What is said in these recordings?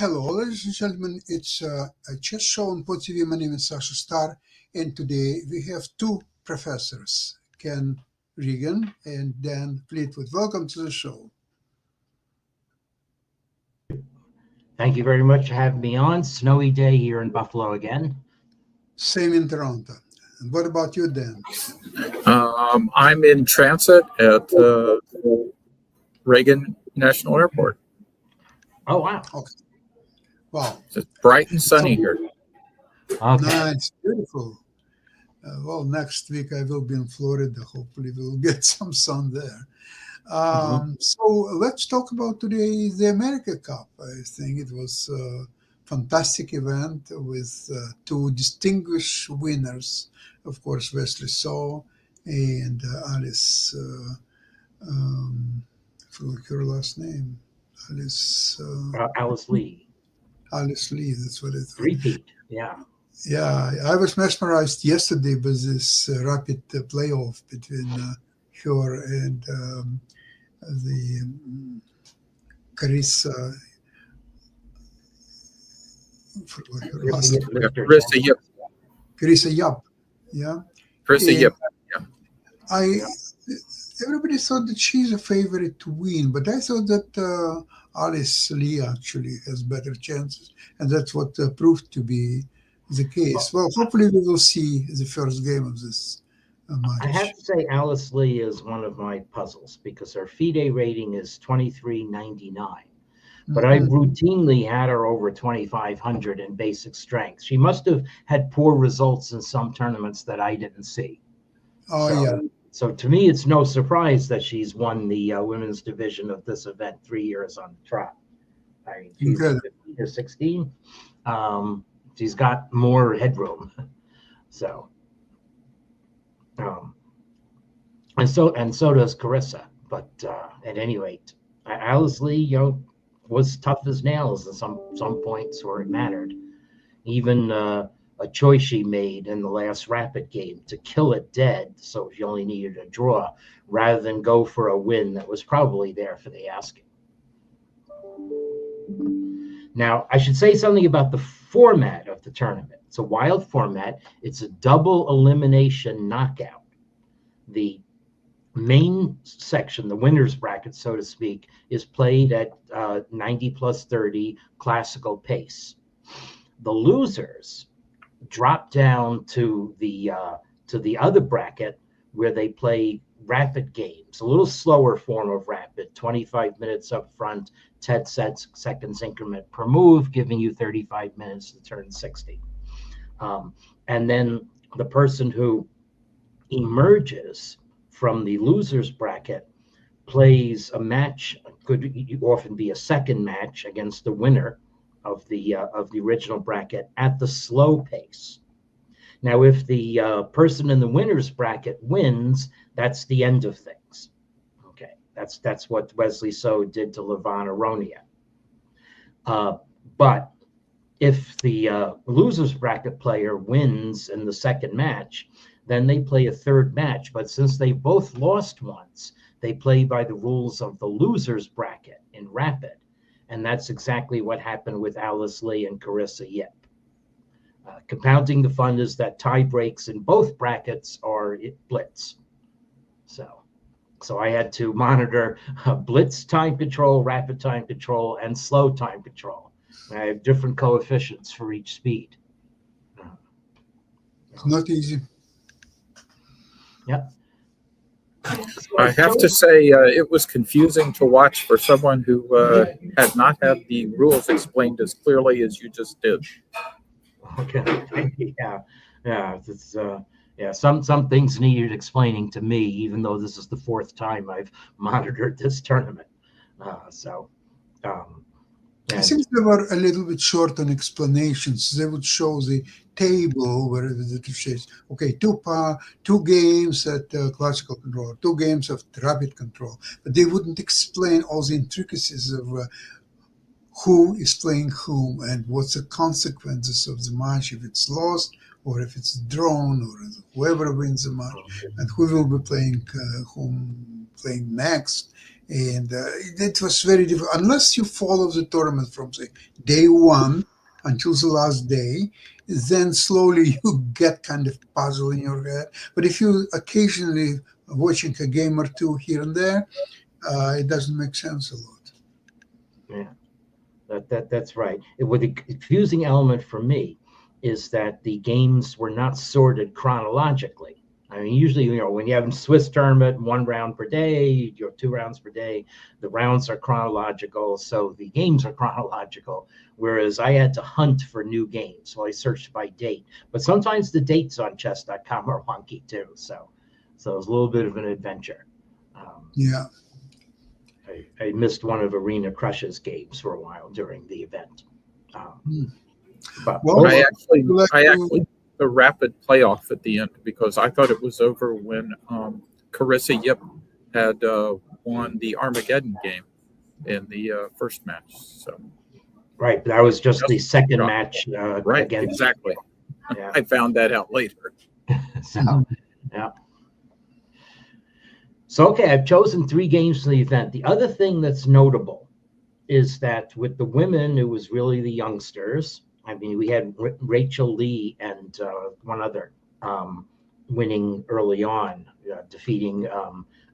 Hello, ladies and gentlemen. It's a chess show on Pod TV. My name is Sasha Star, and today we have two professors, Ken Regan and Dan Fleetwood. Welcome to the show. Thank you very much for having me on. Snowy day here in Buffalo again. Same in Toronto. And what about you, Dan? I'm in transit at Reagan National Airport. Oh, wow. Okay. Wow. It's bright and sunny here. Okay. Nice, beautiful. Well, next week I will be in Florida. Hopefully, we'll get some sun there. So let's talk about today the America Cup. I think it was a fantastic event with two distinguished winners. Of course, Wesley So and Alice. I forgot her last name. Alice Lee. Alice Lee. That's what it was. Repeat. Yeah. Yeah, I was mesmerized yesterday with this rapid playoff between her and the Carissa. Forgot her last name. Carissa Yip. Carissa Yap. Yeah. Carissa Yeah. Yip. Everybody thought that she's a favorite to win, but I thought that Alice Lee actually has better chances, and that's what proved to be the case. Well, hopefully we will see the first game of this match. I have to say Alice Lee is one of my puzzles because her FIDE rating is 2399. But I routinely had her over 2,500 in basic strength. She must have had poor results in some tournaments that I didn't see. So to me, it's no surprise that she's won the women's division of this event 3 years on the trot. I mean, she's 15 or 16. She's got more headroom. So, and so does Carissa. But at any rate, Alice Lee, was tough as nails at some points where it mattered. Even a choice she made in the last rapid game to kill it dead, so she only needed a draw, rather than go for a win that was probably there for the asking. Now, I should say something about the format of the tournament. It's a wild format. It's a double elimination knockout. The main section, the winner's bracket, so to speak, is played at 90 plus 30 classical pace. The losers drop down to the other bracket where they play rapid games, a little slower form of rapid, 25 minutes up front, 10 seconds increment per move, giving you 35 minutes to turn 60. And then the person who emerges from the loser's bracket plays a match, could often be a second match against the winner of the original bracket at the slow pace. Now, if the person in the winner's bracket wins, that's the end of things. Okay, that's what Wesley So did to Levon Aronia. But if the loser's bracket player wins in the second match, then they play a third match. But since they both lost once, they play by the rules of the loser's bracket in rapid. And that's exactly what happened with Alice Lee and Carissa Yip. Compounding the fun is that tie breaks in both brackets are blitz. So I had to monitor blitz time control, rapid time control, and slow time control. I have different coefficients for each speed. It's not easy. Yep. I have to say it was confusing to watch for someone who had not had the rules explained as clearly as you just did. Okay. Yeah. It's some things needed explaining to me, even though this is the fourth time I've monitored this tournament. I think they were a little bit short on explanations. They would show the table where it says, okay, two games at classical control, 2 games of rapid control, but they wouldn't explain all the intricacies of who is playing whom and what's the consequences of the match if it's lost or if it's drawn or whoever wins the match and who will be playing whom playing next. And it was very difficult. Unless you follow the tournament from, say, day one until the last day, then slowly you get kind of puzzle in your head. But if you occasionally watching a game or two here and there, it doesn't make sense a lot. Yeah, that's right. The confusing element for me is that the games were not sorted chronologically. I mean, usually, when you have a Swiss tournament, 1 round per day, 2 rounds per day, the rounds are chronological, so the games are chronological, whereas I had to hunt for new games. So I searched by date. But sometimes the dates on chess.com are wonky too, so it was a little bit of an adventure. Yeah. I missed one of Arena Crush's games for a while during the event. But Well, I actually the rapid playoff at the end because I thought it was over when Carissa Yip had won the Armageddon game in the first match. So right, that was just the second match. Right, against, exactly. Yeah. I found that out later. So, yeah. So, okay, I've chosen 3 games for the event. The other thing that's notable is that with the women, it was really the youngsters. I mean, we had Rachel Lee and one other winning early on, defeating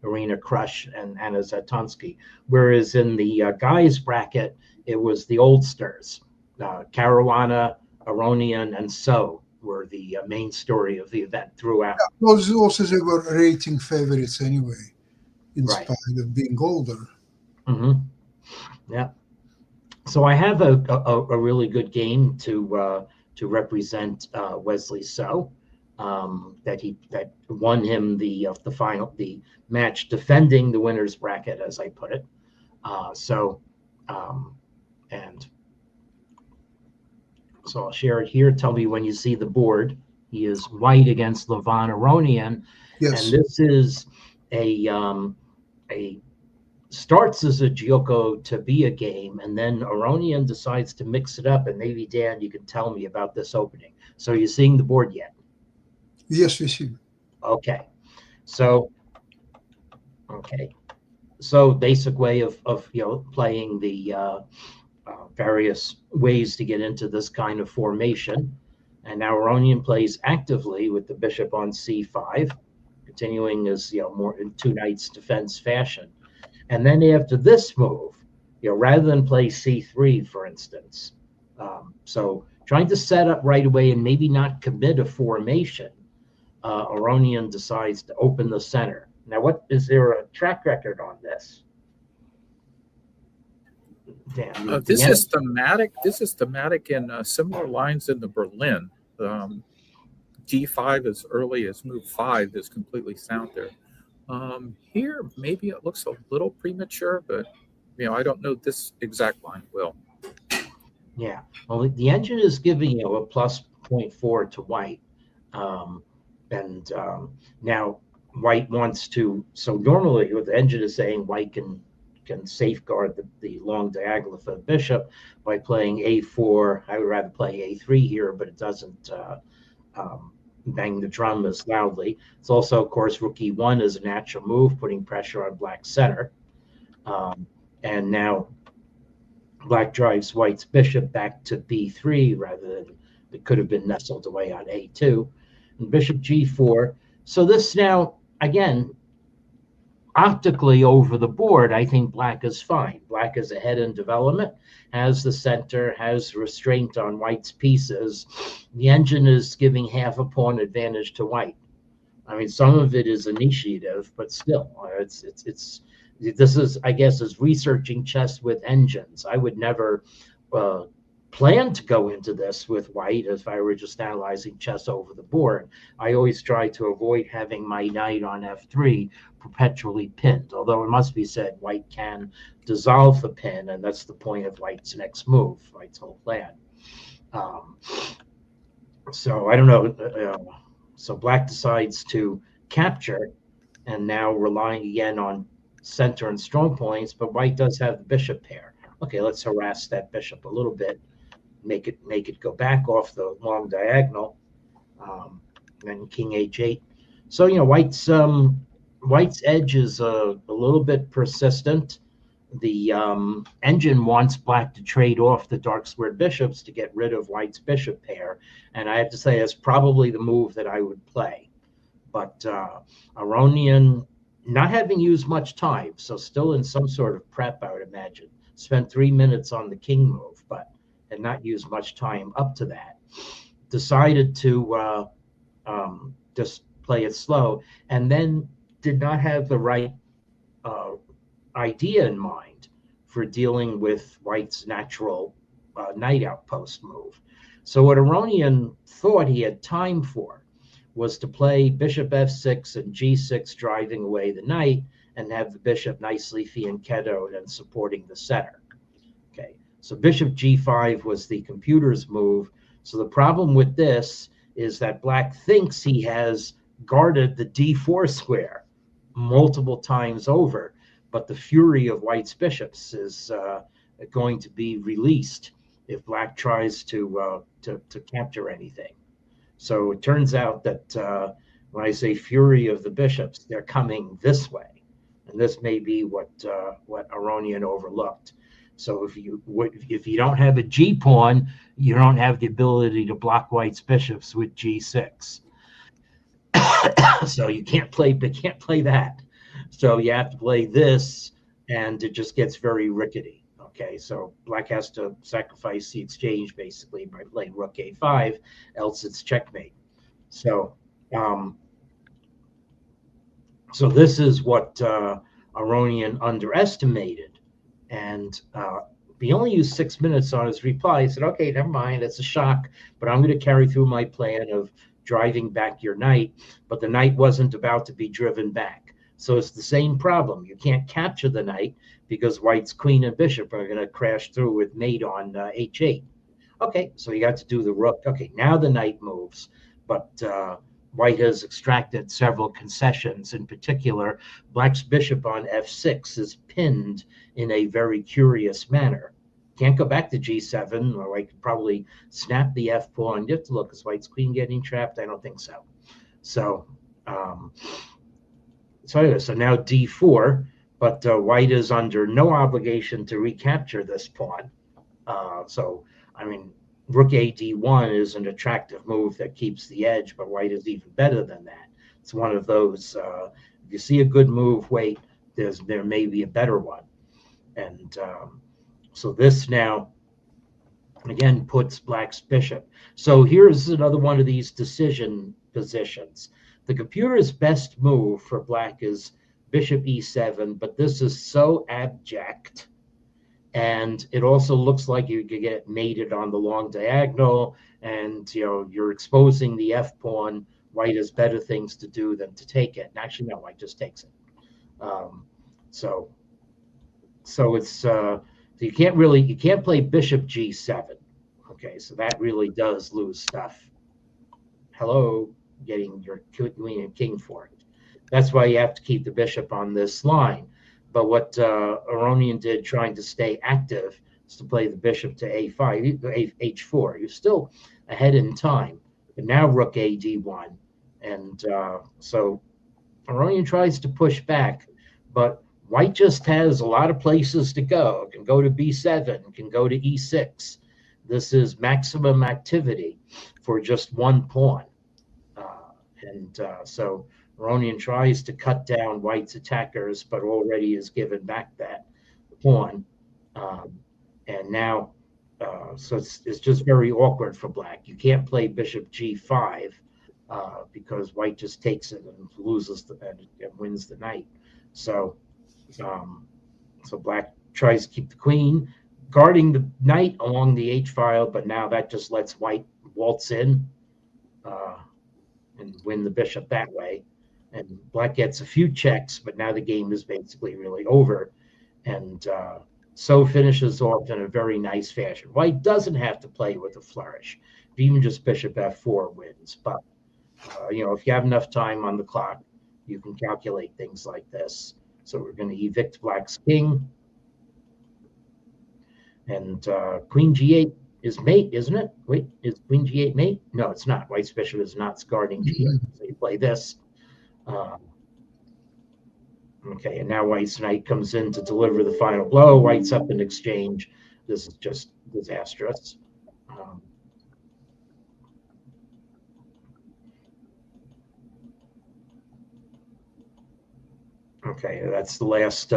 Arena Crush and Anna Zatonsky. Whereas in the guys bracket, it was the oldsters. Caruana, Aronian, and So were the main story of the event throughout. Yeah, also they were rating favorites anyway, in Right. spite of being older. Mm-hmm. Yeah. So I have a really good game to represent Wesley So, that won him the match defending the winner's bracket, as I put it. And so I'll share it here. Tell me when you see the board. He is white against Levon Aronian, Yes. and this is a starts as a Gyoko to be a game, and then Aronian decides to mix it up. And maybe, Dan, you can tell me about this opening. So you're seeing the board yet? Yes, we see. Okay. So basic way of playing the various ways to get into this kind of formation. And now Aronian plays actively with the bishop on c5, continuing as more in 2 knights defense fashion. And then after this move, rather than play c3, for instance, so trying to set up right away and maybe not commit a formation, Aronian decides to open the center. Now, is there a track record on this? Dan, This is thematic. This is thematic in similar lines in the Berlin. D5 as early as move 5 is completely sound there. Here, maybe it looks a little premature, but I don't know this exact line well. Yeah, well, the engine is giving a plus 0.4 to white, and now white wants to. So normally, what the engine is saying, white can safeguard the long diagonal for the bishop by playing a4. I would rather play a3 here, but it doesn't bang the drum as loudly. It's also, of course, rook e1 is a natural move, putting pressure on black center. And now black drives white's bishop back to b3 rather than it could have been nestled away on a2. And bishop g4. So this now, again, optically over the board, I think black is fine. Black is ahead in development, has the center, has restraint on white's pieces. The engine is giving half a pawn advantage to white. I mean, some of it is initiative, but still, this is, I guess, is researching chess with engines. I would never plan to go into this with white if I were just analyzing chess over the board. I always try to avoid having my knight on f3 perpetually pinned, although it must be said white can dissolve the pin, and that's the point of white's next move, white's whole plan. So I don't know. So black decides to capture, and now relying again on center and strong points, but white does have the bishop pair. Okay, let's harass that bishop a little bit, make it go back off the long diagonal, then king h8. So white's White's edge is a little bit persistent. The engine wants black to trade off the dark squared bishops to get rid of White's bishop pair, and I have to say it's probably the move that I would play. But Aronian, not having used much time, so still in some sort of prep, I would imagine, spent 3 minutes on the king move, but had not used much time up to that. Decided to just play it slow, and then did not have the right idea in mind for dealing with White's natural knight outpost move. So what Aronian thought he had time for was to play bishop f6 and g6, driving away the knight, and have the bishop nicely fianchettoed and supporting the center. Okay, so bishop g5 was the computer's move. So the problem with this is that black thinks he has guarded the d4 square multiple times over, but the fury of White's bishops is going to be released if black tries to capture anything. So it turns out that when I say fury of the bishops, they're coming this way, and this may be what Aronian overlooked. So if you don't have a G pawn, you don't have the ability to block White's bishops with G6. So you can't play that. So you have to play this, and it just gets very rickety. Okay, so black has to sacrifice the exchange basically by playing rook a5, else it's checkmate. So, so this is what Aronian underestimated, and he only used 6 minutes on his reply. He said, "Okay, never mind, it's a shock, but I'm going to carry through my plan of driving back your knight." But the knight wasn't about to be driven back. So it's the same problem. You can't capture the knight because White's queen and bishop are going to crash through with mate on h8. Okay, so you got to do the rook. Okay, now the knight moves, but White has extracted several concessions. In particular, black's bishop on f6 is pinned in a very curious manner. Can't go back to g7, or I could probably snap the f pawn. You have to look, is White's queen getting trapped? I don't think so. So, so now d4, but White is under no obligation to recapture this pawn. So, I mean, rook a d1 is an attractive move that keeps the edge, but White is even better than that. It's one of those, if you see a good move, wait, there may be a better one. And so this now, again, puts black's bishop. So here's another one of these decision positions. The computer's best move for black is bishop e7, but this is so abject. And it also looks like you could get mated on the long diagonal, and you're exposing the f pawn. White has better things to do than to take it. And actually, no, White just takes it. So it's you can't play bishop g7. Okay, so that really does lose stuff. Hello, getting your queen and king for it. That's why you have to keep the bishop on this line. But what Aronian did, trying to stay active, is to play the bishop to a5, h4. You're still ahead in time, but now rook a d1, and so Aronian tries to push back, but White just has a lot of places to go. It can go to b7, can go to e6. This is maximum activity for just one pawn, so Aronian tries to cut down White's attackers, but already has given back that pawn. And now, so it's just very awkward for black. You can't play bishop g5 because White just takes it and loses and wins the knight. So, so black tries to keep the queen, guarding the knight along the h file, but now that just lets White waltz in and win the bishop that way. And black gets a few checks, but now the game is basically really over. And so finishes off in a very nice fashion. White doesn't have to play with a flourish. Even just bishop f4 wins. But, if you have enough time on the clock, you can calculate things like this. So we're going to evict black's king. And queen g8 is mate, isn't it? Wait, is queen g8 mate? No, it's not. White's bishop is not guarding g8. So you play this. Okay, and now White's knight comes in to deliver the final blow. White's up in exchange. This is just disastrous. Okay, that's the last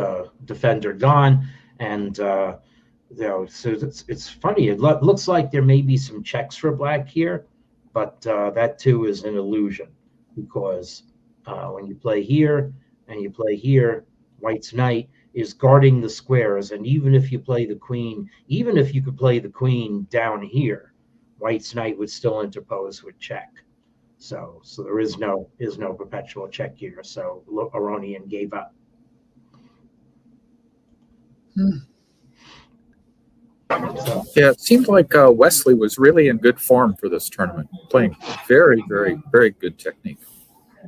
defender gone, and so it's funny. It looks like there may be some checks for black here, but that too is an illusion, because when you play here and you play here, White's knight is guarding the squares, and even if you play the queen, even if you could play the queen down here, White's knight would still interpose with check. So there is no perpetual check here. So Aronian gave up. So, Yeah, it seemed like Wesley was really in good form for this tournament, playing very, very, very good technique.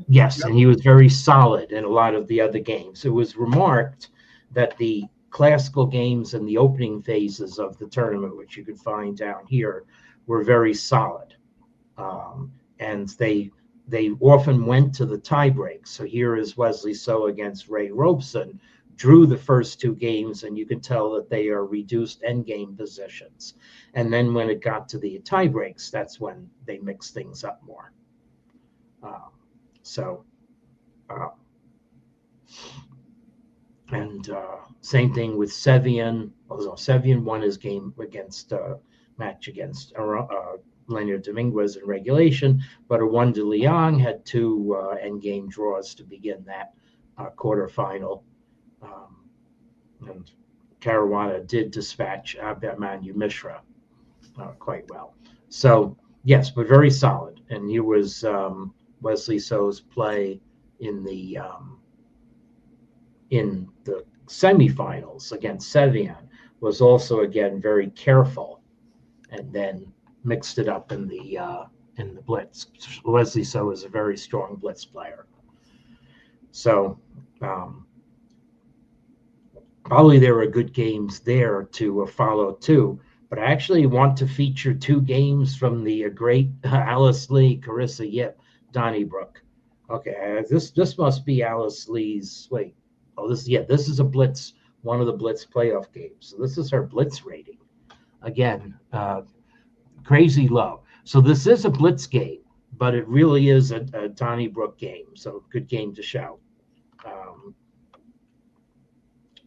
yes, and he was very solid in a lot of the other games. It was remarked that the classical games and the opening phases of the tournament, which you could find down here, were very solid. And they often went to the tie breaks. So here is Wesley So against Ray Robeson, drew the first two games, and you can tell that they are reduced endgame positions. And then when it got to the tie breaks, that's when they mixed things up more. Same thing with Sevian. Although Sevian won his game against match against Leonard Dominguez in regulation, but Erwan de Leon had two endgame draws to begin that quarterfinal. And Caruana did dispatch Abhimanyu Mishra quite well. So, yes, but very solid. And he was Wesley So's play in the semifinals against Sevian was also, again, very careful, and then mixed it up in the blitz. Wesley So is a very strong blitz player. So probably there are good games there to follow too. But I actually want to feature two games from the great Alice Lee, Carissa Yip, Donnybrook. Okay, this must be Alice Lee's. Wait, this is a blitz, one of the blitz playoff games. So this is her blitz rating. Again, crazy low. So this is a blitz game, but it really is a Donnybrook game. So good game to show.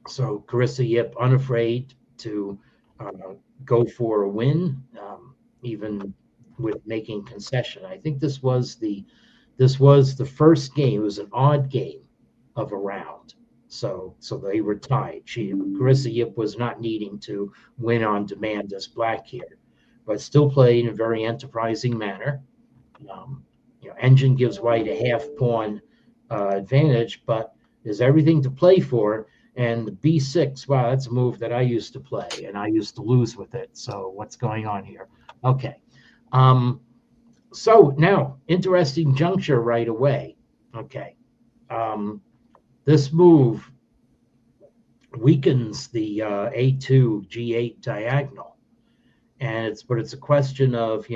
So Carissa Yip, unafraid to go for a win, even with making concession. I think this was the first game. It was an odd game of a round. So they were tied. Carissa Yip was not needing to win on demand as black here, but still played in a very enterprising manner. Engine gives White a half pawn advantage, but there's everything to play for. And b6, wow, that's a move that I used to play, and I used to lose with it. So what's going on here? Okay. So now, interesting juncture right away. Okay. This move weakens the A2, G8 diagonal. But it's a question of,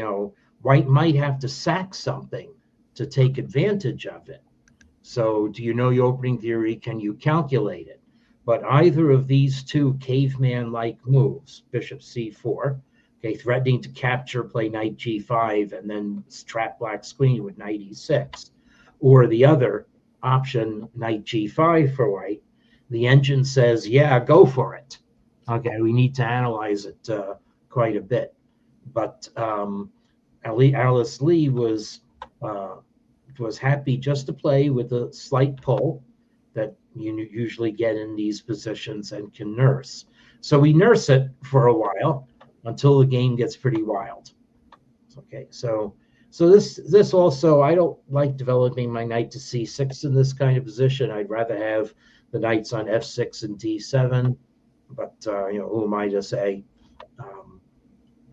White might have to sack something to take advantage of it. So do you know your opening theory? Can you calculate it? But either of these two caveman-like moves, bishop c4, okay, threatening to capture, play knight g5, and then trap black's queen with knight e6, or the other option, knight g5 for White, the engine says, yeah, go for it. Okay, we need to analyze it quite a bit. But Alice Lee was happy just to play with a slight pull that you usually get in these positions and can nurse. So we nurse it for a while until the game gets pretty wild. Okay, so this also, I don't like developing my knight to c6 in this kind of position. I'd rather have the knights on f6 and d7, but who am I to say?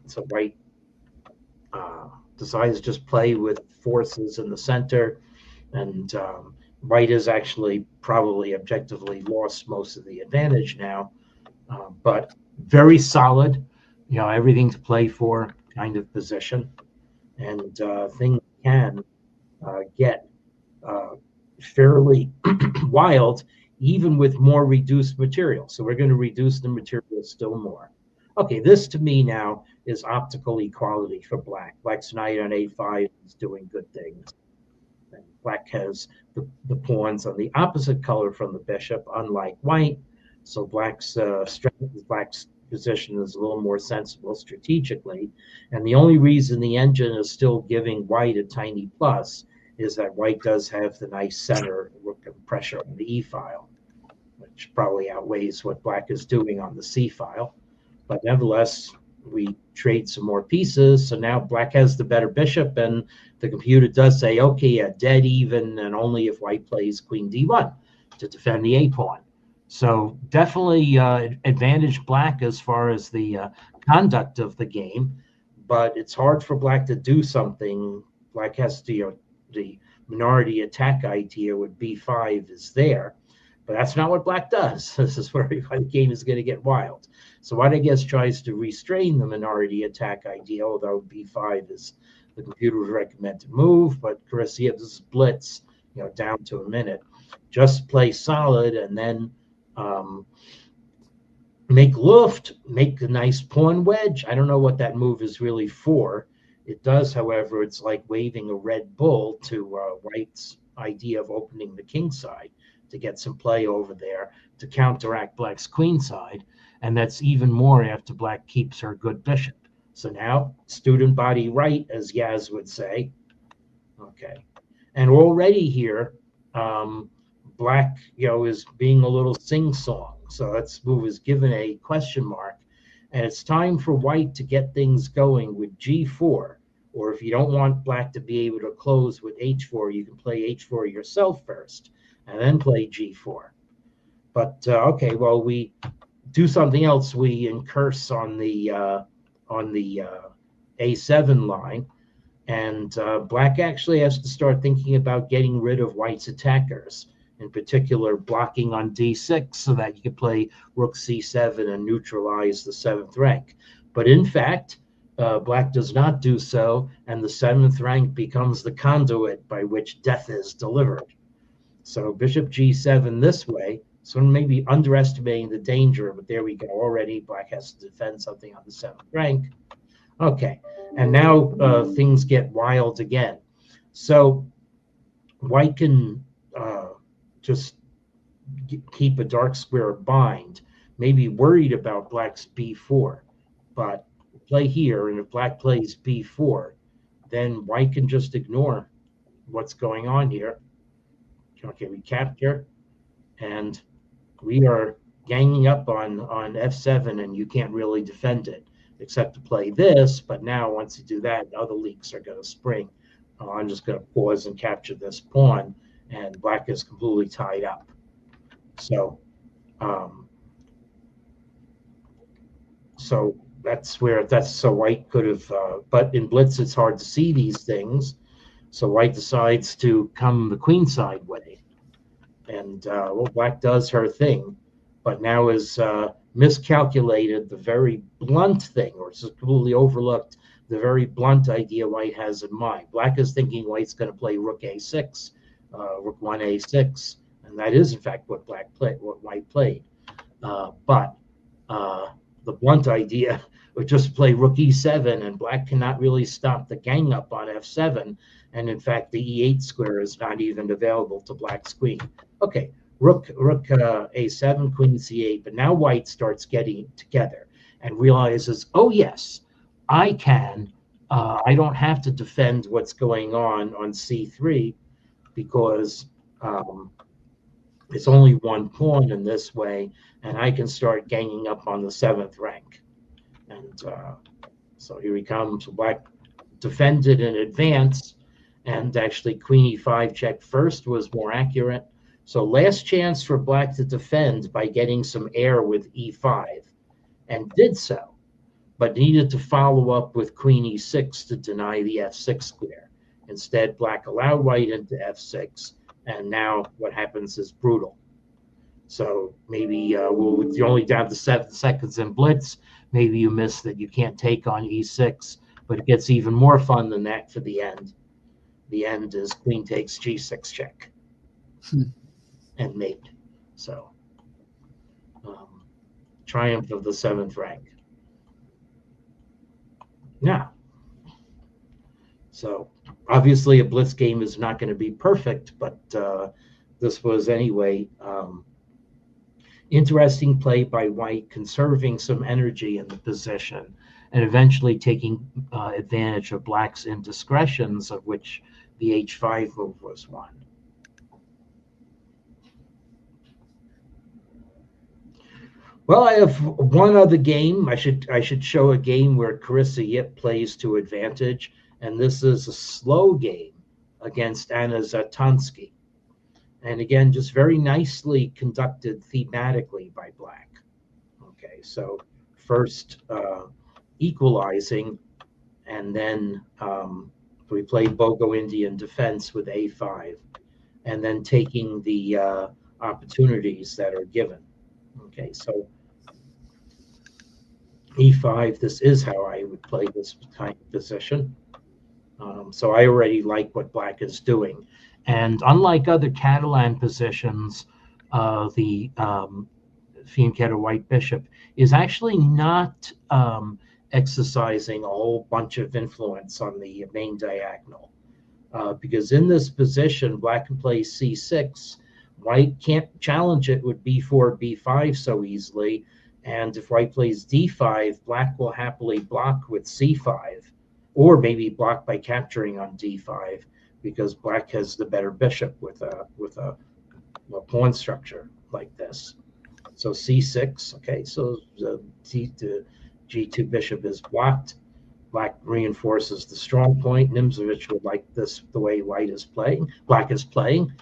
So White decides to just play with forces in the center, and White has actually probably objectively lost most of the advantage now, but very solid, everything to play for kind of position, and things can get fairly wild even with more reduced material. So we're going to reduce the material still more. Okay, this to me now is optical equality for black. Black's knight on a5 is doing good things. And black has the pawns on the opposite color from the bishop, unlike white. So black's black's position is a little more sensible strategically. And the only reason the engine is still giving white a tiny plus is that white does have the nice center pressure on the E file, which probably outweighs what black is doing on the C file. But nevertheless, we trade some more pieces. So now black has the better bishop, and the computer does say, okay, yeah, dead even, and only if white plays queen d1 to defend the A pawn. So definitely advantage black as far as the conduct of the game, but it's hard for black to do something. Black has to, the minority attack idea with b5 is there, but that's not what black does. This is where the game is going to get wild. So white, I guess, tries to restrain the minority attack idea, although b5 is the computer's recommended move, but Carissa has blitz, down to a minute. Just play solid and then make Luft, make a nice pawn wedge. I don't know what that move is really for. It does, however, it's like waving a red bull to white's idea of opening the king side to get some play over there to counteract black's queen side. And that's even more after black keeps her good bishop. So now student body right, as Yaz would say. Okay. And already here, black, is being a little sing-song. So that move is given a question mark. And it's time for white to get things going with g4. Or if you don't want black to be able to close with h4, you can play h4 yourself first and then play g4. But okay, well, we do something else. We incurse on the a7 line, and black actually has to start thinking about getting rid of white's attackers, in particular blocking on d6 so that you can play rook c7 and neutralize the 7th rank. But in fact, black does not do so, and the 7th rank becomes the conduit by which death is delivered. So bishop g7 this way. So maybe underestimating the danger, but there we go. Already black has to defend something on the 7th rank. Okay, and now things get wild again. So white can just keep a dark square bind, maybe worried about black's b4, but play here, and if black plays b4, then white can just ignore what's going on here. Okay, we capture, and we are ganging up on f7, and you can't really defend it except to play this. But now once you do that, other leaks are going to spring. I'm just going to pause and capture this pawn, and black is completely tied up. So so so white could have, but in blitz it's hard to see these things. So white decides to come the queenside way. And well, black does her thing, but now is miscalculated the very blunt thing, or it's completely overlooked the very blunt idea white has in mind. Black is thinking white's going to play rook a6, rook 1 a6, and that is in fact what white played. But the blunt idea would just play rook e7, and black cannot really stop the gang up on f7. And in fact, the e8 square is not even available to black's queen. Okay, rook a7, queen c8. But now white starts getting together and realizes, oh yes, I can. I don't have to defend what's going on c3 because it's only one pawn in this way, and I can start ganging up on the 7th rank. And so here he comes. Black defended in advance, and actually queen e5 check first was more accurate. So last chance for black to defend by getting some air with e5, and did so, but needed to follow up with queen e6 to deny the f6 square. Instead, black allowed white into f6, and now what happens is brutal. So maybe you're only down to 7 seconds in blitz. Maybe you miss that you can't take on e6, but it gets even more fun than that for the end. The end is queen takes g6 check and mate. So triumph of the 7th rank. Now, so obviously a blitz game is not going to be perfect, but this was anyway interesting play by White, conserving some energy in the position and eventually taking advantage of Black's indiscretions, of which the H5 move was one. Well, I have one other game. I should show a game where Carissa Yip plays to advantage, and this is a slow game against Anna Zatansky. And again, just very nicely conducted thematically by Black. Okay, so first equalizing, and then we played Bogo Indian defense with A5, and then taking the opportunities that are given. Okay, so E5, this is how I would play this kind of position. So I already like what Black is doing. And unlike other Catalan positions, the Fianchetto White Bishop is actually not exercising a whole bunch of influence on the main diagonal. Because in this position, Black can play C6. White can't challenge it with B4, B5 so easily. And if White plays D5, Black will happily block with C5, or maybe block by capturing on D5, because Black has the better bishop with a pawn structure like this. So C6, okay, so the G2 bishop is blocked. Black reinforces the strong point. Nimzovich would like this the way White is playing. Black is playing,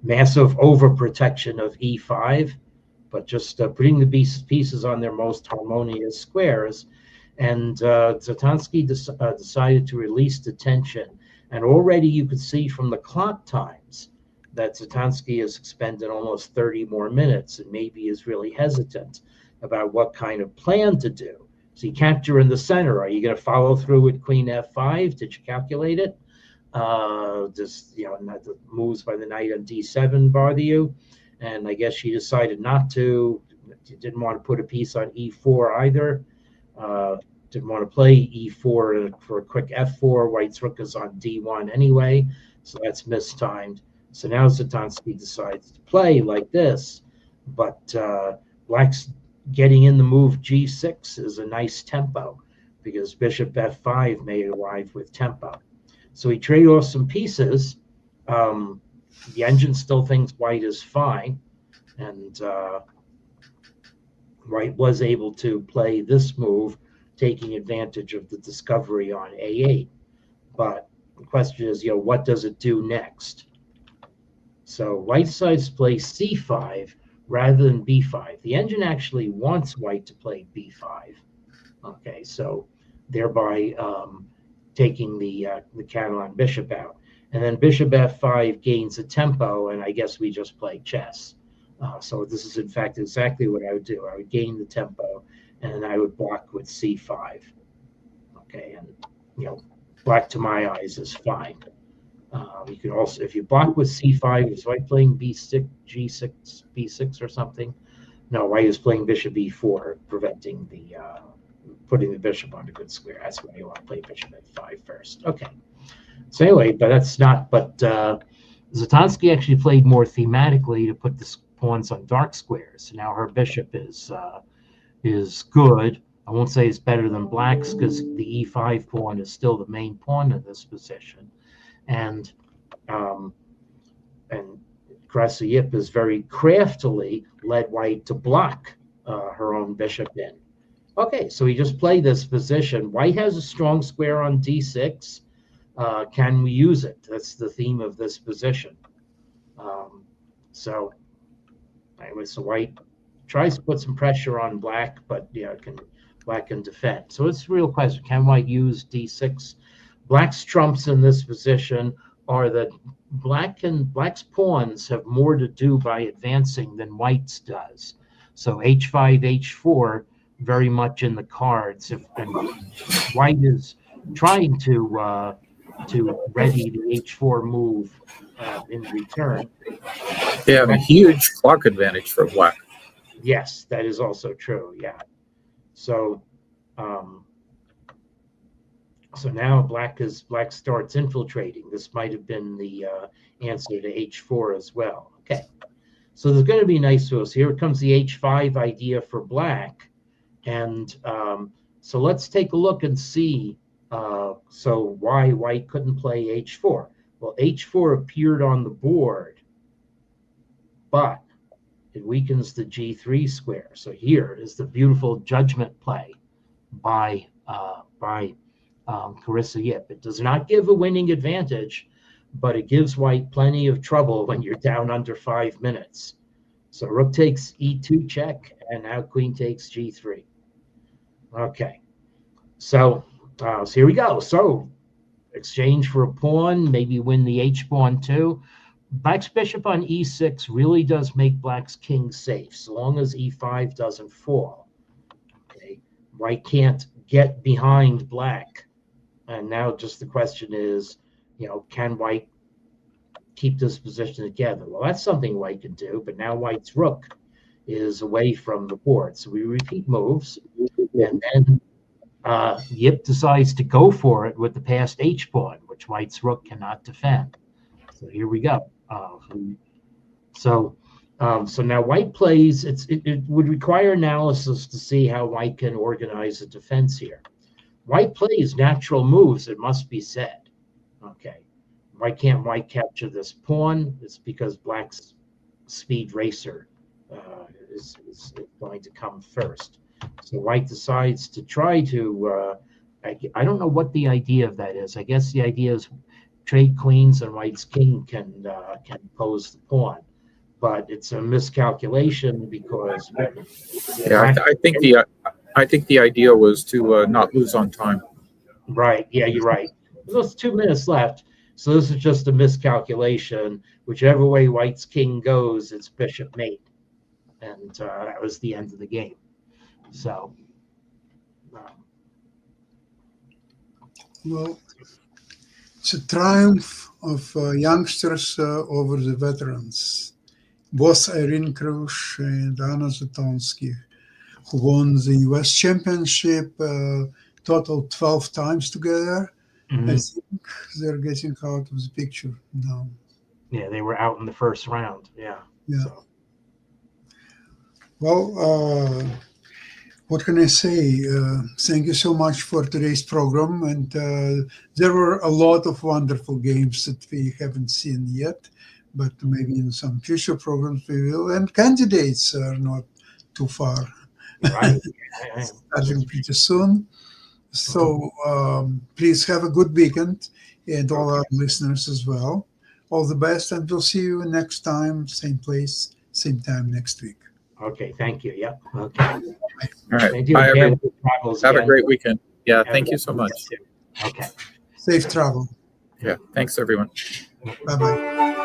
massive overprotection of E5, but just putting the pieces on their most harmonious squares. And Zatansky decided to release the tension. And already you could see from the clock times that Zatansky has expended almost 30 more minutes and maybe is really hesitant about what kind of plan to do. So you capture in the center. Are you going to follow through with Queen F5? Did you calculate it? Does the moves by the knight on D7 bother you? And I guess she decided not to. She didn't want to put a piece on E4 either. Didn't want to play E4 for a quick F4. White's rook is on D1 anyway, so that's mistimed. So now Zatansky decides to play like this, but Black's getting in the move G6 is a nice tempo, because Bishop F5 may arrive with tempo. So he traded off some pieces. The engine still thinks White is fine, and White was able to play this move, taking advantage of the discovery on A8. But the question is, what does it do next? So White decides to play C5 rather than B5. The engine actually wants White to play B5. Okay, so thereby taking the Catalan bishop out. And then Bishop F5 gains a tempo, and I guess we just play chess. So this is, in fact, exactly what I would do. I would gain the tempo, and then I would block with C5. Okay, and Black to my eyes is fine. You can also, if you block with C5, is White playing B6, G6, B6 or something? No, White is playing Bishop E4, preventing the putting the bishop on a good square. That's why you want to play Bishop F5 first. Okay. So anyway, but that's not. But Zatansky actually played more thematically to put the pawns on dark squares. So now her bishop is good. I won't say it's better than Black's, because the E5 pawn is still the main pawn in this position, and Carissa Yip has very craftily led White to block her own bishop in. Okay, so we just play this position. White has a strong square on D6. Can we use it? That's the theme of this position. So anyway, so White tries to put some pressure on Black, but Black can defend. So it's a real question. Can White use D6? Black's trumps in this position are that Black's pawns have more to do by advancing than White's does. So H5, H4, very much in the cards. And White is trying to to ready the h4 move in return. Yeah, and a huge clock advantage for black. Yes, that is also true. Yeah. So, so now black starts infiltrating. This might have been the answer to h4 as well. Okay. So there's going to be nice moves. Here comes the h5 idea for black, and so let's take a look and see. So why white couldn't play h4? Well, h4 appeared on the board, but it weakens the g3 square. So here is the beautiful judgment play by Carissa Yip. It does not give a winning advantage, but it gives white plenty of trouble when you're down under 5 minutes. So rook takes e2 check, and now queen takes g3. Okay, so here we go. So exchange for a pawn, maybe win the h-pawn too. Black's bishop on e6 really does make black's king safe, so long as e5 doesn't fall. Okay, white can't get behind black. And now just the question is, can white keep this position together? Well, that's something white can do, but now white's rook is away from the board. So we repeat moves, and then Yip decides to go for it with the passed h-pawn, which white's rook cannot defend. So here we go. So now white plays. It would require analysis to see how white can organize a defense here. White plays natural moves, it must be said. Okay, why can't white capture this pawn? It's because black's speed racer is going to come first. So white decides to try to. I don't know what the idea of that is. I guess the idea is trade queens and white's king can pose the pawn, but it's a miscalculation because I think the idea was to not lose on time. Right. Yeah, you're right. There's 2 minutes left, so this is just a miscalculation. Whichever way white's king goes, it's bishop mate, and that was the end of the game. So. Well, it's a triumph of youngsters over the veterans. Both Irene Krush and Anna Zatonsky, who won the U.S. Championship total 12 times together. Mm-hmm. I think they're getting out of the picture now. Yeah, they were out in the first round. Yeah. So. Well, what can I say? Thank you so much for today's program. And there were a lot of wonderful games that we haven't seen yet, but maybe in some future programs we will. And candidates are not too far. Right. Starting pretty soon. So please have a good weekend, and all our listeners as well. All the best, and we'll see you next time, same place, same time next week. Okay, thank you. Yep. Okay. All right. Thank you. Bye, everyone. Have again. a great weekend. Yeah, thank you so much. Okay. Safe travel. Yeah, thanks, everyone. Bye-bye.